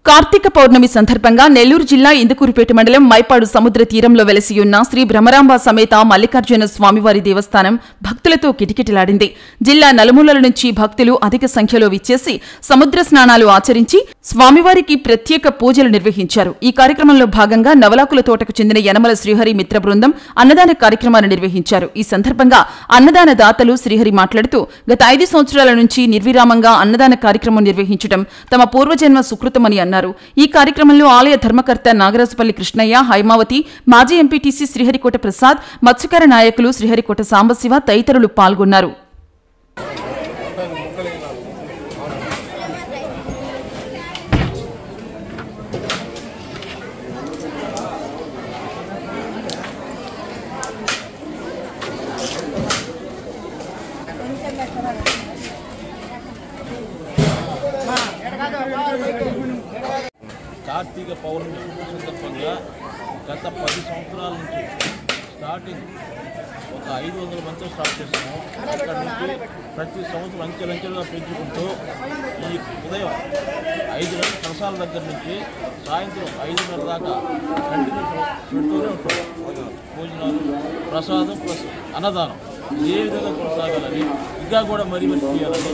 కార్తీక పౌర్ణమి సందర్భంగా నెల్లూరు జిల్లా ఇందుకూరుపేట మండలం మైపాడు సముద్ర తీరంలో వెలసియున్న శ్రీ భ్రమరాంబ సమేత మల్లికార్జున స్వామివారి దేవస్థానం భక్తులతో కిటకిటలాడింది. జిల్లా నలుమూలల నుంచి భక్తులు అధిక సంఖ్యలో విచ్చేసి సముద్ర స్నానాలు ఆచరించి స్వామివారికి ప్రత్యేక పూజలు నిర్వహించారు. ఈ కార్యక్రమంలో భాగంగా నవలాకుల తోటకు చెందిన యనమల శ్రీహరి మిత్ర బృందం అన్నదాన కార్యక్రమాన్ని నిర్వహించారు. ఈ సందర్భంగా అన్నదాన దాతలు శ్రీహరి మాట్లాడుతూ గత 5 సంవత్సరాల నుంచి నిర్విరామంగా అన్నదాన కార్యక్రమం నిర్వహించడం తమ పూర్వజన్మ సుకృతమని అన్నారు. ఈ కార్యక్రమంలో ఆలయ ధర్మకర్త నాగరాజుపల్లి కృష్ణయ్య, హైమావతి, మాజీ ఎంపీటీసీ శ్రీహరికోట ప్రసాద్, మత్స్యకార నాయకులు శ్రీహరికోట సాంబశివ తదితరులు పాల్గొన్నారు. కార్తీక పౌర్ణమి సందర్భంగా గత 10 సంవత్సరాల నుంచి స్టార్టింగ్ ఒక 500 మందితో స్టార్ట్ చేస్తాము. అక్కడ నుంచి ప్రతి సంవత్సరం అంచెలంచెలుగా పెంచుకుంటూ ఈ ఉదయం 5 గంటల కలశాల దగ్గర నుంచి సాయంత్రం 5:30 దాకా కంటిన్యూ పెడుతూనే ఉంటాం. భోజనాలు, ప్రసాదం ప్లస్ అన్నదానం ఏ విధంగా కొనసాగాలని ఇంకా కూడా మరీ చేయాలని